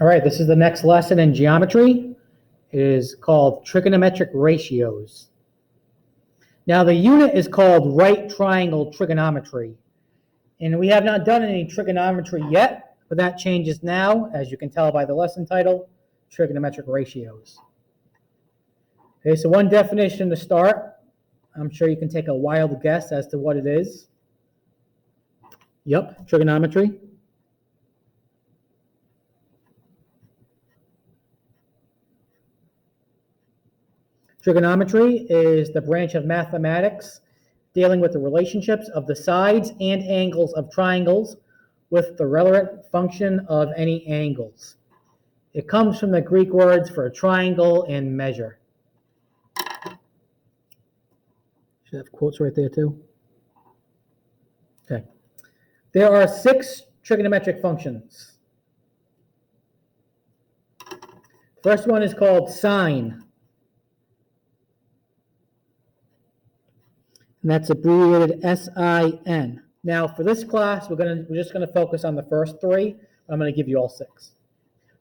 All right, this is the next lesson in geometry. It is called trigonometric ratios. Now the unit is called right triangle trigonometry. And we have not done any trigonometry yet, but that changes now, as you can tell by the lesson title, trigonometric ratios. Okay, so one definition to start. I'm sure you can take a wild guess as to what it is. Yep, trigonometry. Trigonometry is the branch of mathematics dealing with the relationships of the sides and angles of triangles with the relevant function of any angles. It comes from the Greek words for triangle and measure. Should have quotes right there too. Okay. There are 6 trigonometric functions. First one is called sine. And that's abbreviated S-I-N. Now, for this class, we're just gonna focus on the first 3. I'm gonna give you all 6.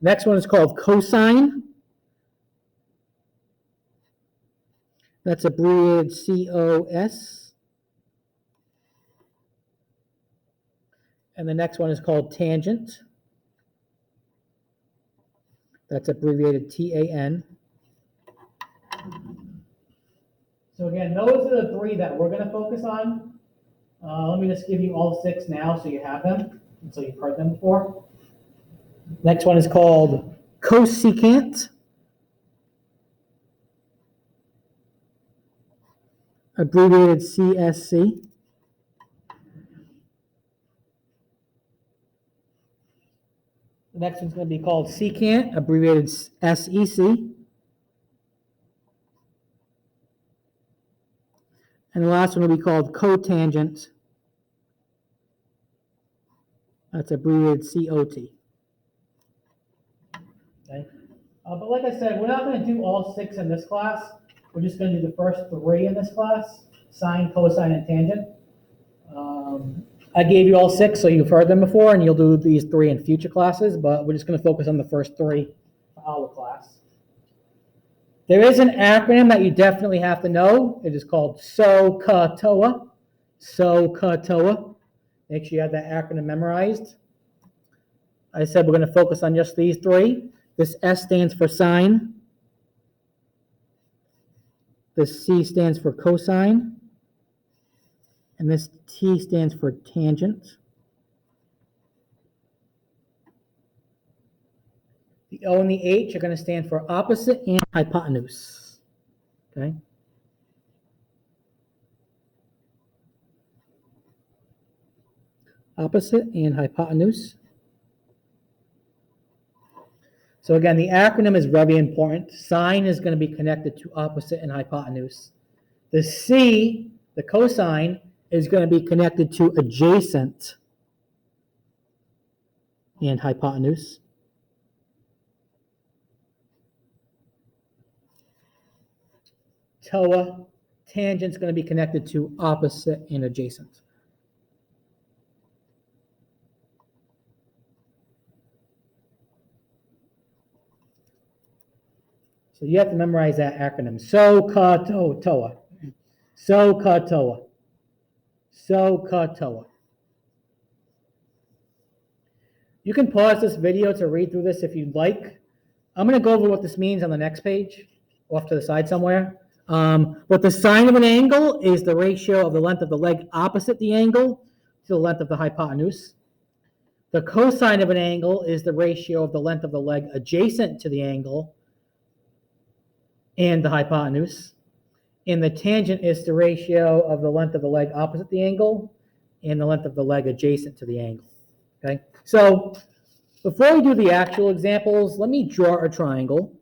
Next one is called cosine. That's abbreviated C-O-S. And the next one is called tangent. That's abbreviated T-A-N. So again, those are the 3 that we're going to focus on. Let me just give you all 6 now so you have them, and so you've heard them before. Next one is called cosecant. Abbreviated C-S-C. The next one's going to be called secant, abbreviated S-E-C. And the last one will be called cotangent. That's abbreviated C-O-T. Okay. But like I said, we're not going to do all 6 in this class. We're just going to do the first 3 in this class, sine, cosine, and tangent. I gave you all 6, so you've heard them before, and you'll do these 3 in future classes, but we're just going to focus on the first 3 for our class. There is an acronym that you definitely have to know. It is called SOHCAHTOA. SOHCAHTOA. Make sure you have that acronym memorized. I said we're going to focus on just these 3. This S stands for sine. This C stands for cosine. And this T stands for tangent. The O and the H are going to stand for opposite and hypotenuse. Okay? Opposite and hypotenuse. So again, the acronym is very important. Sine is going to be connected to opposite and hypotenuse. The C, the cosine, is going to be connected to adjacent and hypotenuse. TOA, tangent, is going to be connected to opposite and adjacent. So you have to memorize that acronym. SOHCAHTOA. SOHCAHTOA. SOHCAHTOA. You can pause this video to read through this if you'd like. I'm going to go over what this means on the next page, off to the side somewhere. But the sine of an angle is the ratio of the length of the leg opposite the angle to the length of the hypotenuse. The cosine of an angle is the ratio of the length of the leg adjacent to the angle and the hypotenuse. And the tangent is the ratio of the length of the leg opposite the angle and the length of the leg adjacent to the angle. Okay? So before we do the actual examples, let me draw a triangle.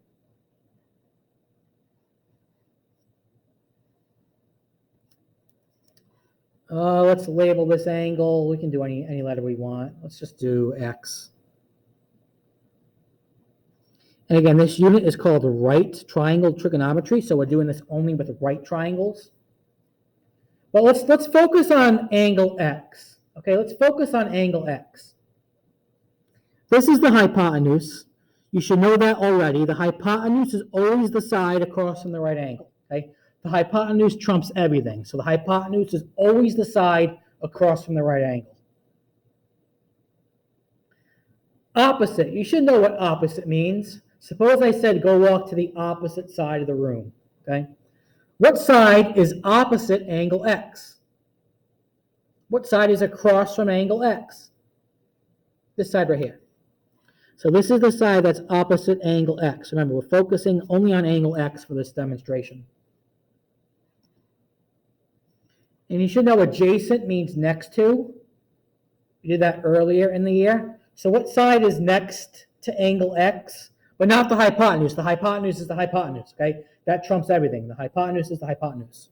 Let's label this angle. We can do any letter we want. Let's just do X. And again, this unit is called right triangle trigonometry, so we're doing this only with right triangles. But let's focus on angle X. Okay, let's focus on angle X. This is the hypotenuse. You should know that already. The hypotenuse is always the side across from the right angle, okay? The hypotenuse trumps everything. So the hypotenuse is always the side across from the right angle. Opposite. You should know what opposite means. Suppose I said go walk to the opposite side of the room, okay? What side is opposite angle X? What side is across from angle X? This side right here. So this is the side that's opposite angle X. Remember, we're focusing only on angle X for this demonstration. And you should know adjacent means next to. We did that earlier in the year. So what side is next to angle X? But not the hypotenuse. The hypotenuse is the hypotenuse, okay? That trumps everything. The hypotenuse is the hypotenuse.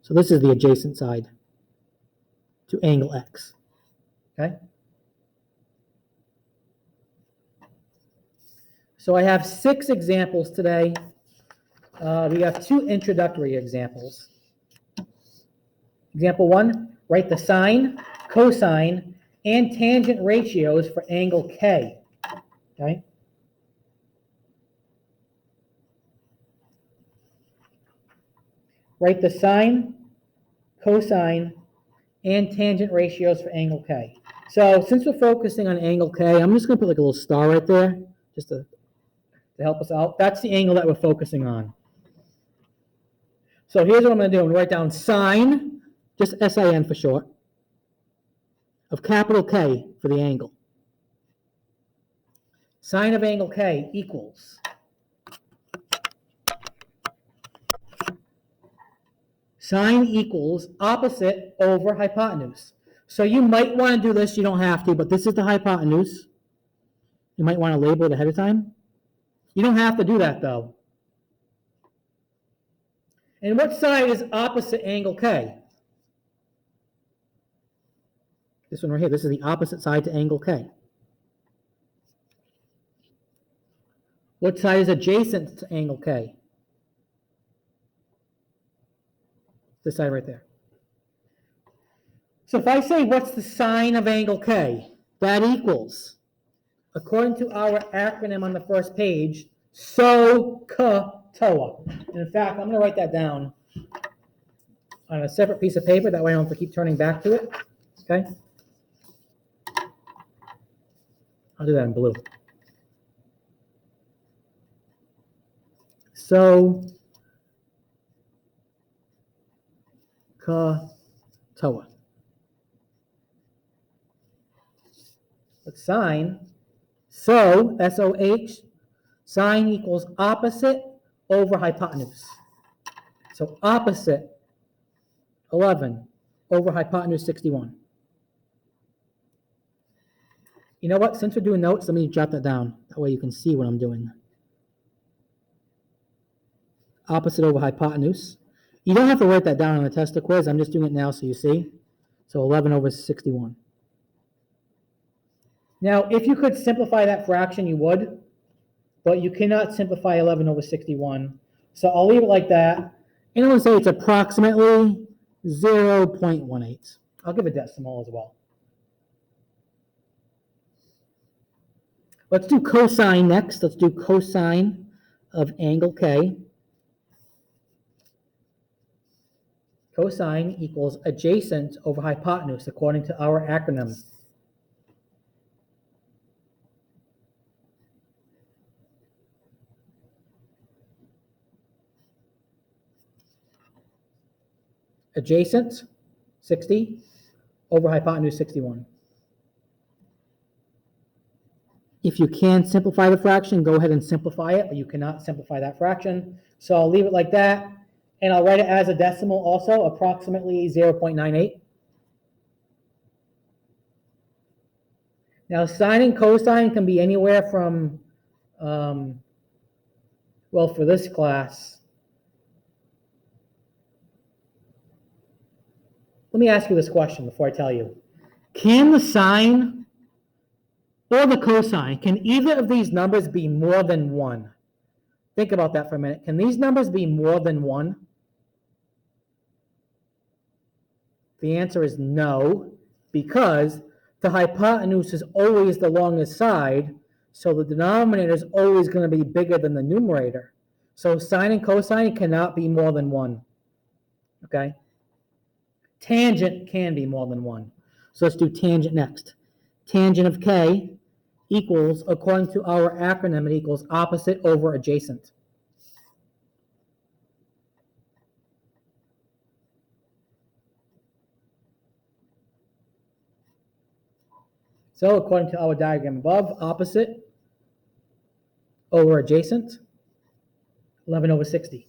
So this is the adjacent side to angle X, okay? So I have 6 examples today. We have 2 introductory examples. Example 1, write the sine, cosine, and tangent ratios for angle K, okay? Write the sine, cosine, and tangent ratios for angle K. So since we're focusing on angle K, I'm just going to put like a little star right there, just to help us out. That's the angle that we're focusing on. So here's what I'm going to do. I'm going to write down sine, just S-I-N for short, of capital K for the angle. Sine of angle K equals sine equals opposite over hypotenuse. So you might want to do this. You don't have to, but this is the hypotenuse. You might want to label it ahead of time. You don't have to do that, though. And what side is opposite angle K? This one right here. This is the opposite side to angle K. What side is adjacent to angle K? This side right there. So if I say what's the sine of angle K, that equals, according to our acronym on the first page, SOHCAHTOA. And in fact, I'm going to write that down on a separate piece of paper. That way I don't have to keep turning back to it. Okay? I'll do that in blue. SOHCAHTOA. But sine, so, S-O-H, sine equals opposite over hypotenuse. So opposite 11 over hypotenuse 61. You know what? Since we're doing notes, let me jot that down. That way you can see what I'm doing. Opposite over hypotenuse. You don't have to write that down on the test or quiz. I'm just doing it now so you see. So 11 over 61. Now, if you could simplify that fraction, you would, but you cannot simplify 11 over 61. So I'll leave it like that. And I'm going to say it's approximately 0.18. I'll give a decimal as well. Let's do cosine next. Let's do cosine of angle K. Cosine equals adjacent over hypotenuse according to our acronym. Adjacent, 60, over hypotenuse, 61. If you can simplify the fraction, go ahead and simplify it, but you cannot simplify that fraction. So I'll leave it like that, and I'll write it as a decimal also, approximately 0.98. Now, sine and cosine can be anywhere from, well, for this class, let me ask you this question before I tell you. Can the sine or the cosine, can either of these numbers be more than 1? Think about that for a minute. Can these numbers be more than 1? The answer is no, because the hypotenuse is always the longest side, So the denominator is always going to be bigger than the numerator. So sine and cosine cannot be more than 1. Okay? Tangent can be more than 1. So let's do tangent next. Tangent of k equals, according to our acronym, it equals opposite over adjacent. So according to our diagram above, opposite over adjacent, 11 over 60.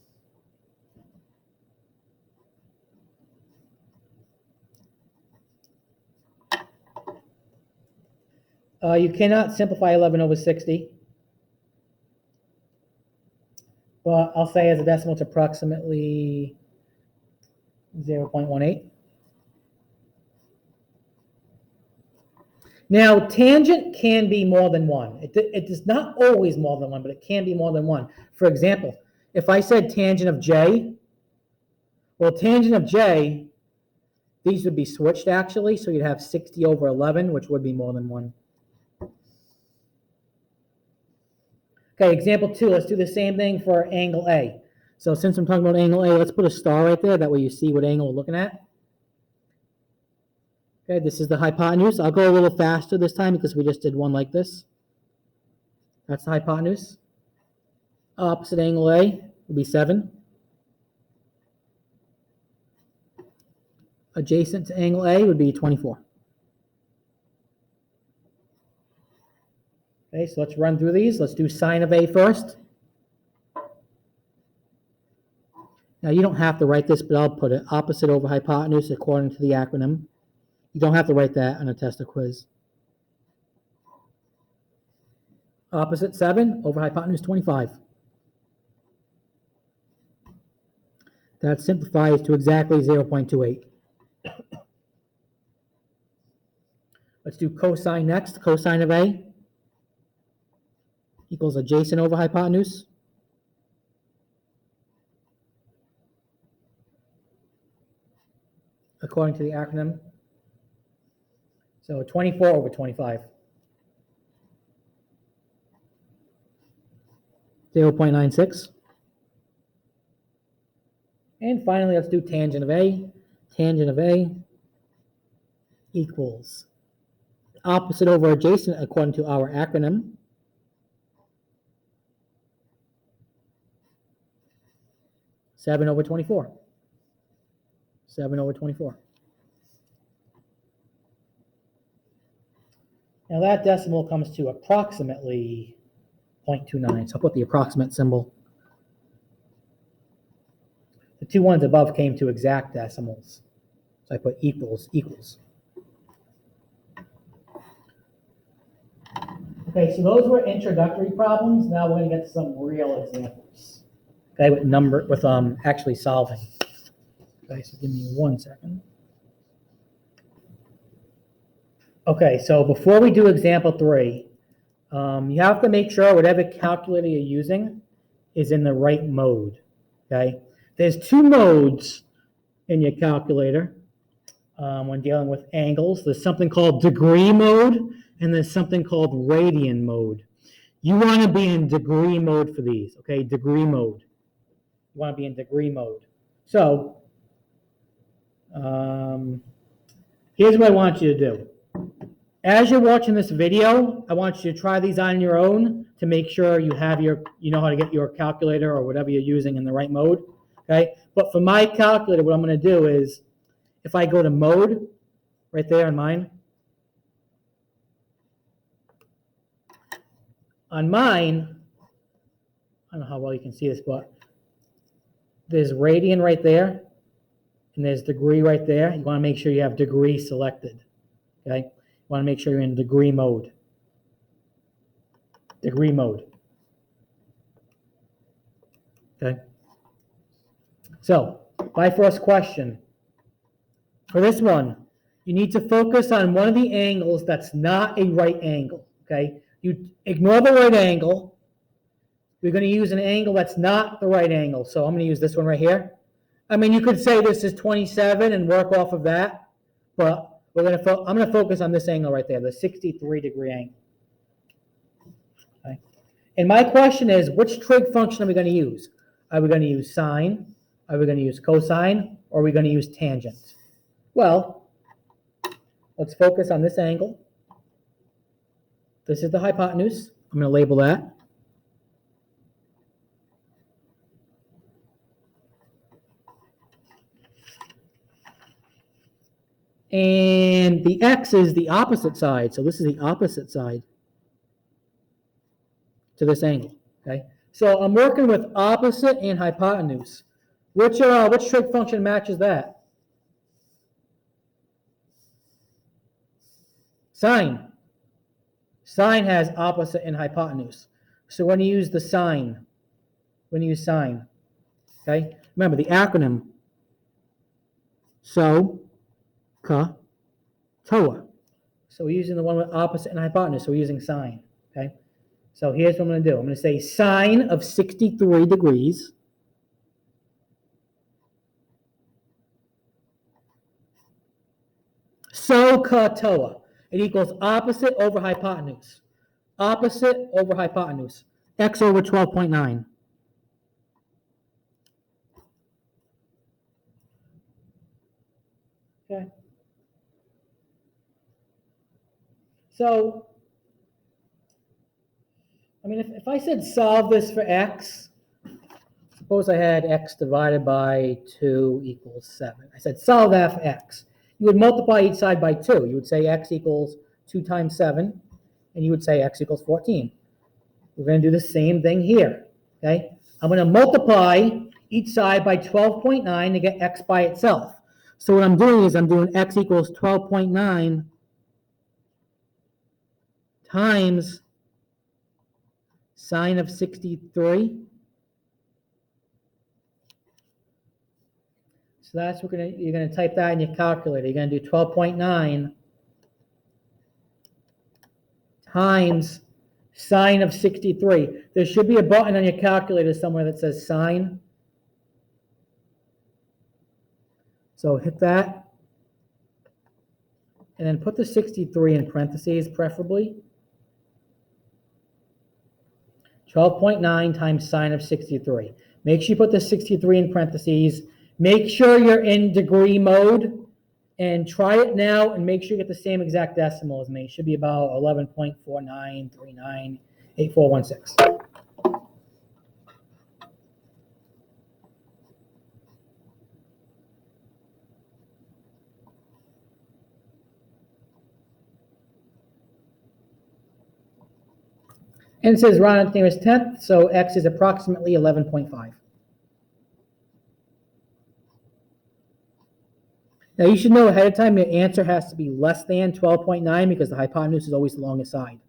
You cannot simplify 11 over 60, but I'll say as a decimal it's approximately 0.18. Now, tangent can be more than 1. It is not always more than 1, but it can be more than 1. For example, if I said tangent of j, well, tangent of j, these would be switched actually, so you'd have 60 over 11, which would be more than 1. Okay, example 2, let's do the same thing for angle A. So since I'm talking about angle A, let's put a star right there, that way you see what angle we're looking at. Okay, this is the hypotenuse. I'll go a little faster this time because we just did one like this. That's the hypotenuse. Opposite angle A would be 7. Adjacent to angle A would be 24. Okay, so let's run through these. Let's do sine of A first. Now, you don't have to write this, but I'll put it opposite over hypotenuse according to the acronym. You don't have to write that on a test or quiz. Opposite 7 over hypotenuse 25. That simplifies to exactly 0.28. Let's do cosine next. Cosine of A equals adjacent over hypotenuse. According to the acronym. So 24 over 25. 0.96. And finally, let's do tangent of A. Tangent of A equals opposite over adjacent according to our acronym. Seven over 24. 7 over 24. Now that decimal comes to approximately 0.29. So I'll put the approximate symbol. The two ones above came to exact decimals. So I put equals, equals. Okay, so those were introductory problems. Now we're going to get to some real examples. Okay, with actually solving. Okay, so give me 1 second. Okay, so before we do example 3, you have to make sure whatever calculator you're using is in the right mode. Okay, there's 2 modes in your calculator when dealing with angles. There's something called degree mode, and there's something called radian mode. You want to be in degree mode for these. Okay, degree mode. You want to be in degree mode. So here's what I want you to do. As you're watching this video, I want you to try these on your own to make sure you have you know how to get your calculator or whatever you're using in the right mode. Okay, but for my calculator, what I'm going to do is, if I go to mode, right there on mine, I don't know how well you can see this, but there's radian right there, and there's degree right there. You want to make sure you have degree selected. Okay, you want to make sure you're in degree mode. Degree mode. Okay. So, my first question. For this one, you need to focus on one of the angles that's not a right angle. Okay, you ignore the right angle. We're going to use an angle that's not the right angle. So I'm going to use this one right here. I mean, you could say this is 27 and work off of that, but I'm going to focus on this angle right there, the 63-degree angle. Okay? And my question is, which trig function are we going to use? Are we going to use sine? Are we going to use cosine? Or are we going to use tangent? Well, let's focus on this angle. This is the hypotenuse. I'm going to label that. And the x is the opposite side. So this is the opposite side to this angle. Okay. So I'm working with opposite and hypotenuse. Which trig function matches that? Sine. Sine has opposite and hypotenuse. So when you use the sine, okay? Remember the acronym. So, ka, toa. So we're using the one with opposite and hypotenuse. So we're using sine. Okay. So here's what I'm going to do. I'm going to say sine of 63 degrees so ka toa. It equals opposite over hypotenuse. Opposite over hypotenuse. X over 12.9. Okay. So, I mean, if I said solve this for x, suppose I had x divided by 2 equals 7. I said solve that for x. You would multiply each side by 2. You would say x equals 2 times 7, and you would say x equals 14. We're going to do the same thing here. Okay? I'm going to multiply each side by 12.9 to get x by itself. So what I'm doing is I'm doing x equals 12.9 times sine of 63. So that's what you're going to type that in your calculator. You're going to do 12.9 times sine of 63. There should be a button on your calculator somewhere that says sine. So hit that. And then put the 63 in parentheses, preferably. 12.9 times sine of 63. Make sure you put the 63 in parentheses. Make sure you're in degree mode. And try it now and make sure you get the same exact decimal as me. It should be about 11.49398416. And it says round up to the nearest tenth, so x is approximately 11.5. Now you should know ahead of time your answer has to be less than 12.9 because the hypotenuse is always the longest side.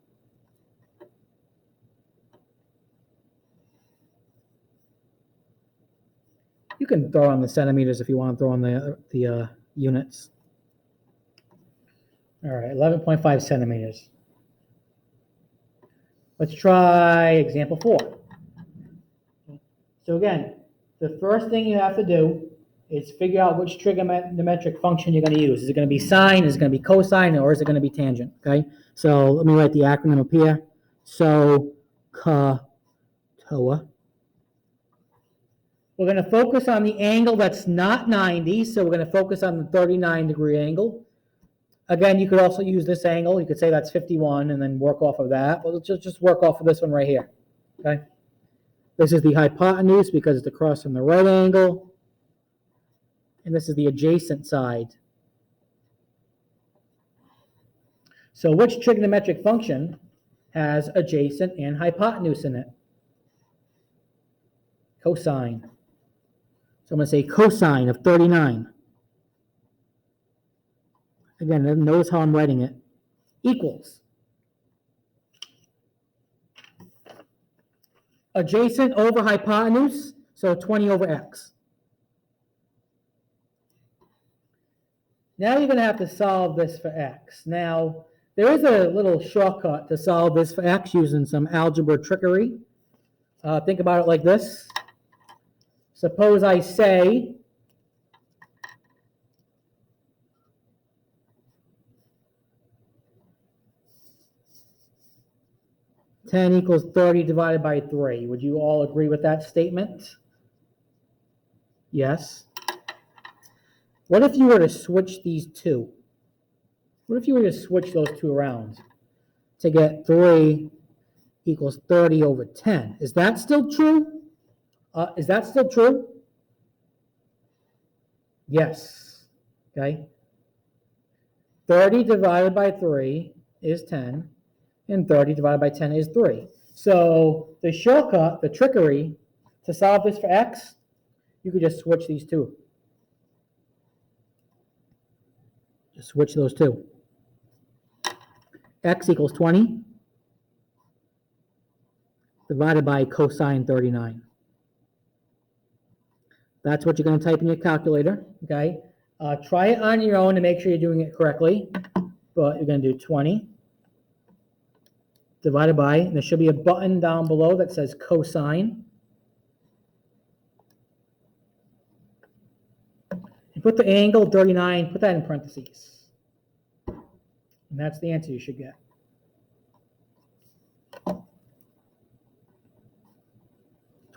You can throw on the centimeters if you want to throw on the units. All right, 11.5 centimeters. Let's try example 4. So again, the first thing you have to do is figure out which trigonometric function you're going to use. Is it going to be sine, is it going to be cosine, or is it going to be tangent? Okay, so let me write the acronym up here. So, ka, toa. We're going to focus on the angle that's not 90, so we're going to focus on the 39-degree angle. Again, you could also use this angle. You could say that's 51 and then work off of that. Well, let's just work off of this one right here. Okay. This is the hypotenuse because it's across from the right angle. And this is the adjacent side. So which trigonometric function has adjacent and hypotenuse in it? Cosine. So I'm going to say cosine of 39. Again, notice how I'm writing it. Equals. Adjacent over hypotenuse, so 20 over x. Now you're going to have to solve this for x. Now, there is a little shortcut to solve this for x using some algebra trickery. Think about it like this. Suppose I say 10 equals 30 divided by 3. Would you all agree with that statement? Yes. What if you were to switch these two? What if you were to switch those two around to get 3 equals 30 over 10? Is that still true? Is that still true? Yes. Okay. 30 divided by 3 is 10, and 30 divided by 10 is 3. So the shortcut, the trickery, to solve this for x, you could just switch these two. Just switch those two. X equals 20 divided by cosine 39. That's what you're going to type in your calculator, okay? Try it on your own to make sure you're doing it correctly, but you're going to do 20 divided by, and there should be a button down below that says cosine. And put the angle 39, put that in parentheses. And that's the answer you should get.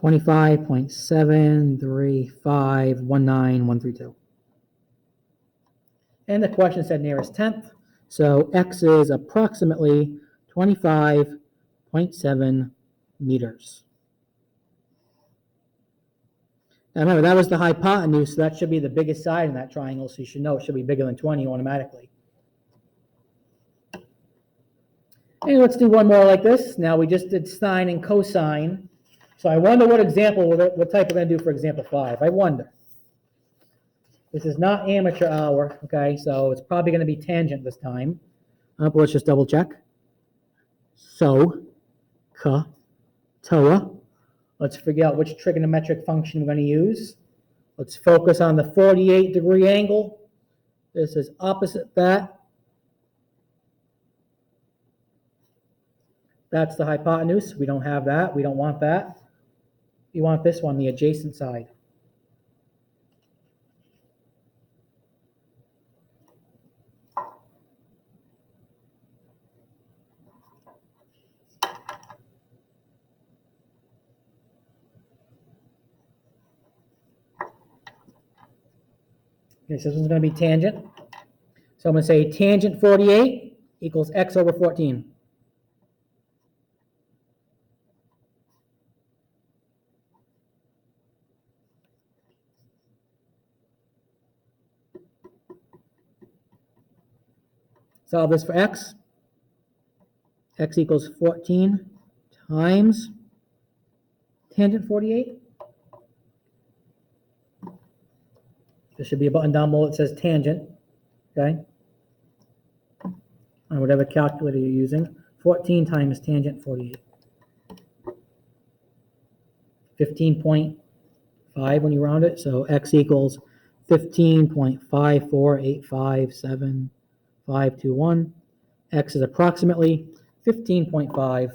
$25.73519,132. And the question said nearest tenth. So x is approximately 25.7 meters. Now remember, that was the hypotenuse, so that should be the biggest side in that triangle, so you should know it should be bigger than 20 automatically. And let's do one more like this. Now we just did sine and cosine. So I wonder what example, what type we're going to do for example 5. I wonder. This is not amateur hour, okay, so it's probably going to be tangent this time. But let's just double check. So, toa. Let's figure out which trigonometric function we're going to use. Let's focus on the 48-degree angle. This is opposite that. That's the hypotenuse. We don't have that. We don't want that. You want this one, the adjacent side. Okay, so this one's going to be tangent. So I'm going to say tangent 48 equals x over 14. Solve this for x. X equals 14 times tangent 48. There should be a button down below that says tangent, okay? On whatever calculator you're using. 14 times tangent 48. 15.5 when you round it, so x equals 15.54857.521. X is approximately 15.5.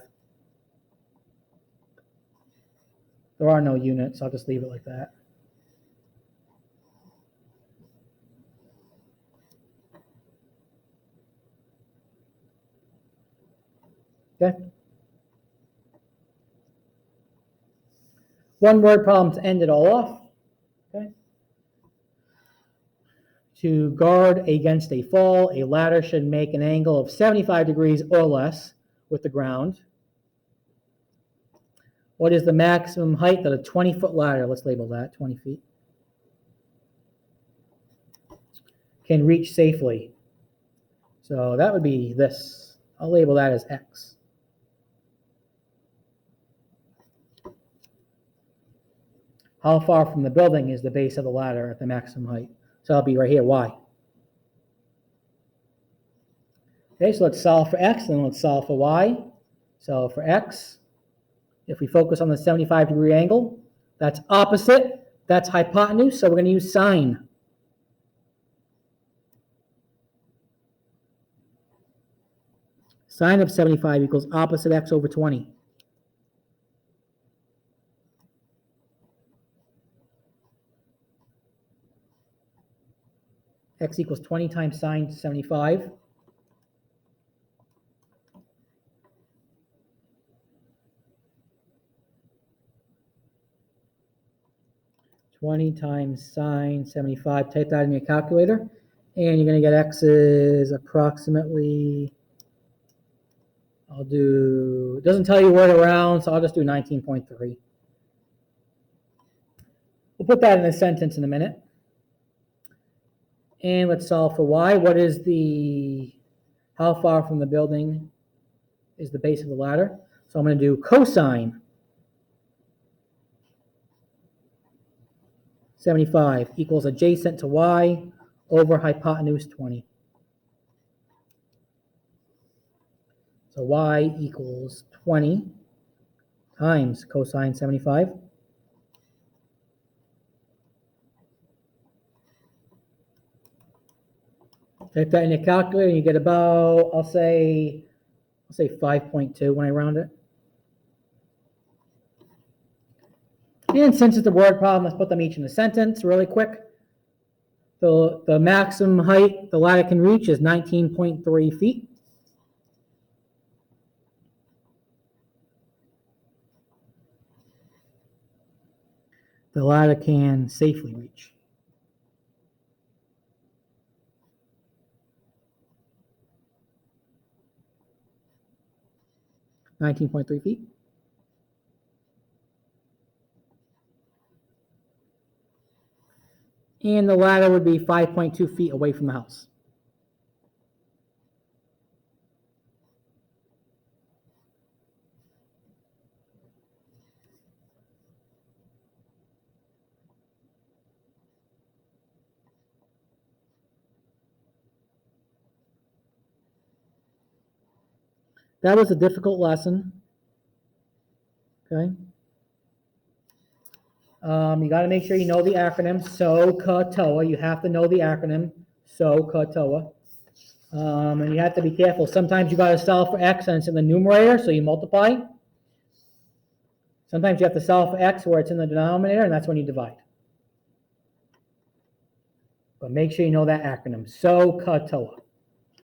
There are no units, I'll just leave it like that. Okay. One word problem to end it all off. Okay. To guard against a fall, a ladder should make an angle of 75 degrees or less with the ground. What is the maximum height that a 20-foot ladder, let's label that 20 feet, can reach safely? So that would be this. I'll label that as x. How far from the building is the base of the ladder at the maximum height? So I'll be right here, y. Okay, so let's solve for x, and let's solve for y. So for x, if we focus on the 75-degree angle, that's opposite, that's hypotenuse, so we're going to use sine. Sine of 75 equals opposite x over 20. X equals 20 times sine 75. 20 times sine 75. Type that in your calculator. And you're going to get x is approximately, it doesn't tell you where to round, so I'll just do 19.3. We'll put that in a sentence in a minute. And let's solve for y. How far from the building is the base of the ladder? So I'm going to do cosine 75 equals adjacent to y over hypotenuse 20. So y equals 20 times cosine 75. Type that in your calculator and you get about, I'll say 5.2 when I round it. And since it's a word problem, let's put them each in a sentence really quick. The maximum height the ladder can reach is 19.3 feet. The ladder can safely reach. $19.3 feet. And the ladder would be 5.2 feet away from the house. That was a difficult lesson. Okay. You got to make sure you know the acronym SOHCAHTOA. You have to know the acronym SOHCAHTOA. And you have to be careful. Sometimes you got to solve for x and it's in the numerator, so you multiply. Sometimes you have to solve for x where it's in the denominator, and that's when you divide. But make sure you know that acronym SOHCAHTOA.